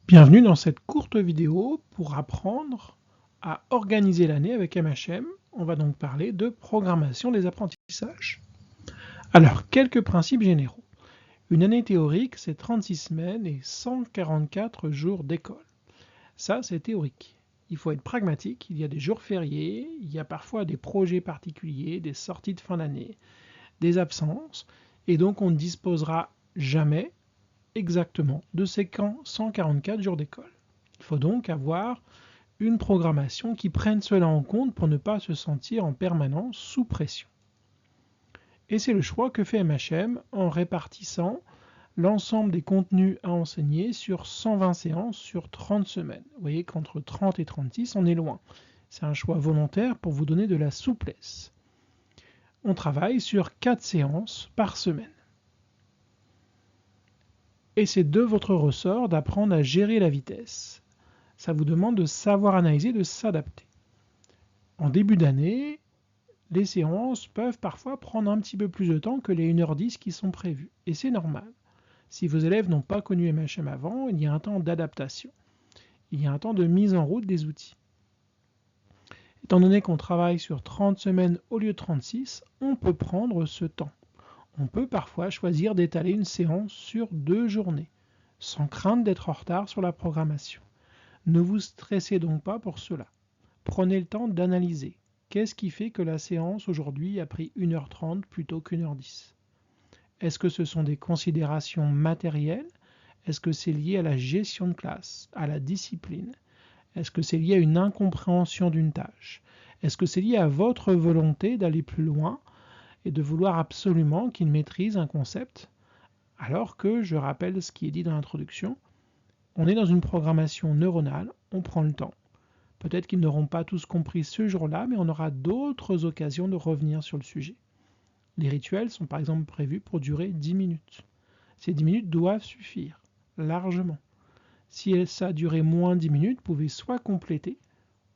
Bienvenue dans cette courte vidéo pour apprendre à organiser l'année avec MHM. On va donc parler de programmation des apprentissages. Alors, quelques principes généraux. Une année théorique, c'est 36 semaines et 144 jours d'école. Ça, c'est théorique. Il faut être pragmatique, il y a des jours fériés, il y a parfois des projets particuliers, des sorties de fin d'année, des absences, et donc on ne disposera jamais exactement de ces 144 jours d'école. Il faut donc avoir une programmation qui prenne cela en compte pour ne pas se sentir en permanence sous pression. Et c'est le choix que fait MHM en répartissant l'ensemble des contenus à enseigner sur 120 séances sur 30 semaines. Vous voyez qu'entre 30 et 36, on est loin. C'est un choix volontaire pour vous donner de la souplesse. On travaille sur 4 séances par semaine. Et c'est de votre ressort d'apprendre à gérer la vitesse. Ça vous demande de savoir analyser, de s'adapter. En début d'année, les séances peuvent parfois prendre un petit peu plus de temps que les 1h10 qui sont prévues. Et c'est normal. Si vos élèves n'ont pas connu MHM avant, il y a un temps d'adaptation. Il y a un temps de mise en route des outils. Étant donné qu'on travaille sur 30 semaines au lieu de 36, on peut prendre ce temps. On peut parfois choisir d'étaler une séance sur 2 journées, sans crainte d'être en retard sur la programmation. Ne vous stressez donc pas pour cela. Prenez le temps d'analyser. Qu'est-ce qui fait que la séance aujourd'hui a pris 1h30 plutôt qu'1h10 ? Est-ce que ce sont des considérations matérielles ? Est-ce que c'est lié à la gestion de classe, à la discipline ? Est-ce que c'est lié à une incompréhension d'une tâche ? Est-ce que c'est lié à votre volonté d'aller plus loin et de vouloir absolument qu'ils maîtrisent un concept ? Alors que, je rappelle ce qui est dit dans l'introduction, on est dans une programmation neuronale, on prend le temps. Peut-être qu'ils n'auront pas tous compris ce jour-là, mais on aura d'autres occasions de revenir sur le sujet. Les rituels sont par exemple prévus pour durer 10 minutes. Ces 10 minutes doivent suffire, largement. Si ça a duré moins de 10 minutes, vous pouvez soit compléter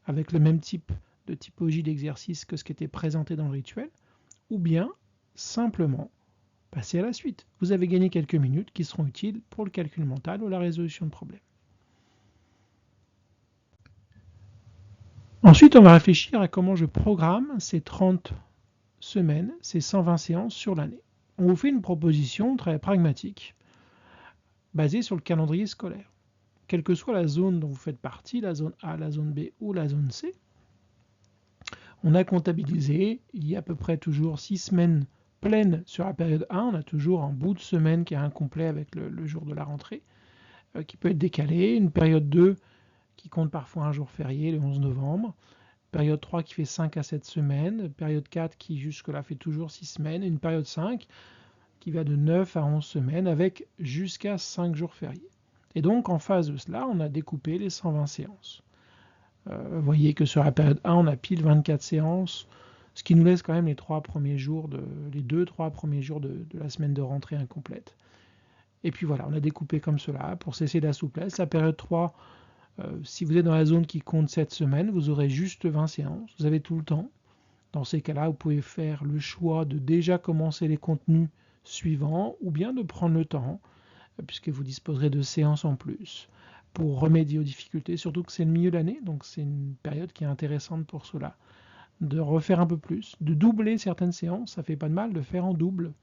avec le même type de typologie d'exercice que ce qui était présenté dans le rituel, ou bien simplement passer à la suite. Vous avez gagné quelques minutes qui seront utiles pour le calcul mental ou la résolution de problèmes. Ensuite, on va réfléchir à comment je programme ces 30 semaines, ces 120 séances sur l'année. On vous fait une proposition très pragmatique, basée sur le calendrier scolaire. Quelle que soit la zone dont vous faites partie, la zone A, la zone B ou la zone C, on a comptabilisé, il y a à peu près toujours 6 semaines pleines sur la période 1, on a toujours un bout de semaine qui est incomplet avec le jour de la rentrée, qui peut être décalé, une période 2 qui compte parfois un jour férié, le 11 novembre, période 3 qui fait 5 à 7 semaines, période 4 qui jusque-là fait toujours 6 semaines, et une période 5 qui va de 9 à 11 semaines avec jusqu'à 5 jours fériés. Et donc en face de cela, on a découpé les 120 séances. Vous voyez que sur la période 1, on a pile 24 séances, ce qui nous laisse quand même les 2-3 premiers jours de la semaine de rentrée incomplète. Et puis voilà, on a découpé comme cela pour cesser la souplesse. La période 3, si vous êtes dans la zone qui compte 7 semaines, vous aurez juste 20 séances, vous avez tout le temps. Dans ces cas-là, vous pouvez faire le choix de déjà commencer les contenus suivants ou bien de prendre le temps, puisque vous disposerez de séances en plus pour remédier aux difficultés, surtout que c'est le milieu de l'année, donc c'est une période qui est intéressante pour cela. De refaire un peu plus, de doubler certaines séances, ça fait pas de mal de faire en double.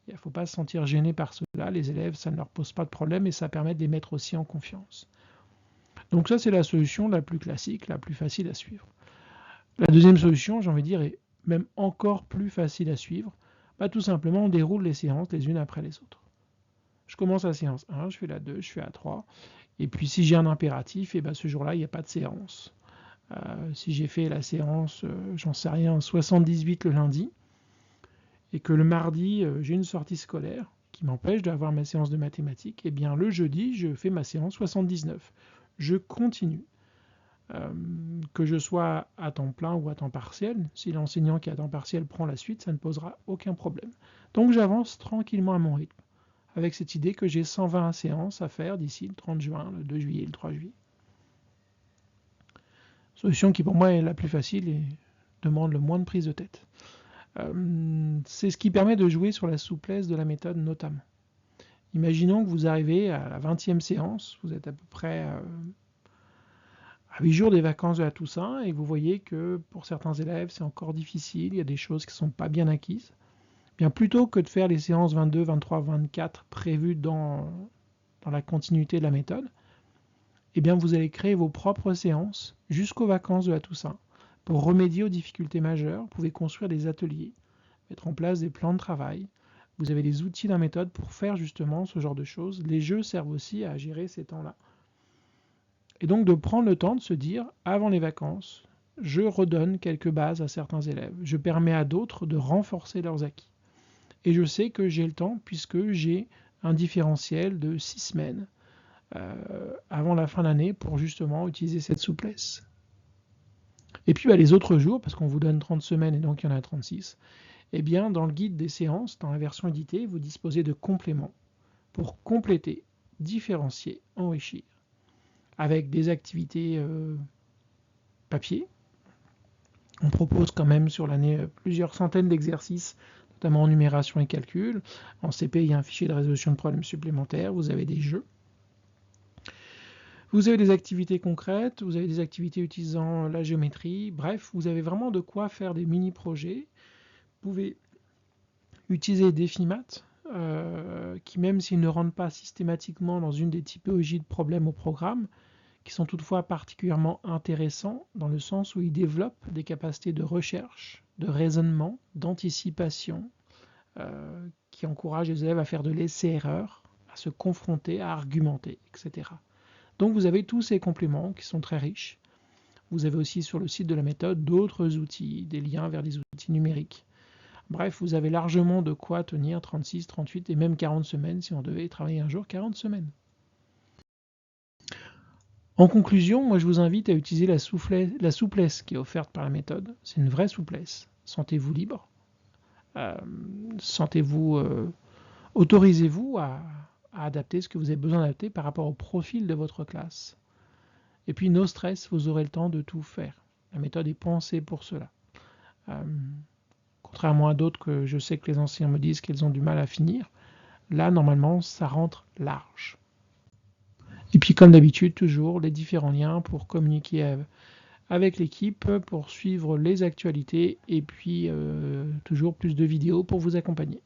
Il ne faut pas se sentir gêné par cela, les élèves, ça ne leur pose pas de problème et ça permet de les mettre aussi en confiance. Donc ça, c'est la solution la plus classique, la plus facile à suivre. La deuxième solution, j'ai envie de dire, est même encore plus facile à suivre. Tout simplement, on déroule les séances les unes après les autres. Je commence la séance 1, je fais la 2, je fais la 3. Et puis si j'ai un impératif, et ce jour-là, il n'y a pas de séance. Si j'ai fait la séance, j'en sais rien, 78 le lundi, et que le mardi, j'ai une sortie scolaire qui m'empêche d'avoir ma séance de mathématiques, et bien le jeudi, je fais ma séance 79. Je continue. Que je sois à temps plein ou à temps partiel, si l'enseignant qui est à temps partiel prend la suite, ça ne posera aucun problème. Donc j'avance tranquillement à mon rythme, avec cette idée que j'ai 120 séances à faire d'ici le 30 juin, le 2 juillet, le 3 juillet. Solution qui pour moi est la plus facile et demande le moins de prise de tête. C'est ce qui permet de jouer sur la souplesse de la méthode notamment. Imaginons que vous arrivez à la 20e séance, vous êtes à peu près à 8 jours des vacances de la Toussaint et vous voyez que pour certains élèves c'est encore difficile, il y a des choses qui ne sont pas bien acquises. Bien plutôt que de faire les séances 22, 23, 24 prévues dans la continuité de la méthode, eh bien vous allez créer vos propres séances jusqu'aux vacances de la Toussaint. Pour remédier aux difficultés majeures, vous pouvez construire des ateliers, mettre en place des plans de travail. Vous avez les outils de la méthode pour faire justement ce genre de choses. Les jeux servent aussi à gérer ces temps-là. Et donc de prendre le temps de se dire, avant les vacances, je redonne quelques bases à certains élèves. Je permets à d'autres de renforcer leurs acquis. Et je sais que j'ai le temps puisque j'ai un différentiel de 6 semaines avant la fin de l'année pour justement utiliser cette souplesse. Et puis les autres jours, parce qu'on vous donne 30 semaines et donc il y en a 36, eh bien dans le guide des séances, dans la version éditée, vous disposez de compléments pour compléter, différencier, enrichir, avec des activités papier. On propose quand même sur l'année plusieurs centaines d'exercices, notamment en numération et calcul. En CP, il y a un fichier de résolution de problèmes supplémentaires, vous avez des jeux. Vous avez des activités concrètes, vous avez des activités utilisant la géométrie, bref, vous avez vraiment de quoi faire des mini-projets. Vous pouvez utiliser des DefiMath, qui même s'ils ne rentrent pas systématiquement dans une des typologies de problèmes au programme, qui sont toutefois particulièrement intéressants dans le sens où ils développent des capacités de recherche, de raisonnement, d'anticipation, qui encouragent les élèves à faire de l'essai-erreur, à se confronter, à argumenter, etc. Donc vous avez tous ces compléments qui sont très riches. Vous avez aussi sur le site de la méthode d'autres outils, des liens vers des outils numériques. Bref, vous avez largement de quoi tenir 36, 38 et même 40 semaines si on devait travailler un jour 40 semaines. En conclusion, moi je vous invite à utiliser la souplesse qui est offerte par la méthode. C'est une vraie souplesse. Sentez-vous libre. Autorisez-vous à adapter ce que vous avez besoin d'adapter par rapport au profil de votre classe. Et puis, no stress, vous aurez le temps de tout faire. La méthode est pensée pour cela. Contrairement à d'autres que je sais que les enseignants me disent qu'elles ont du mal à finir, là, normalement, ça rentre large. Et puis, comme d'habitude, toujours les différents liens pour communiquer avec l'équipe, pour suivre les actualités, et puis toujours plus de vidéos pour vous accompagner.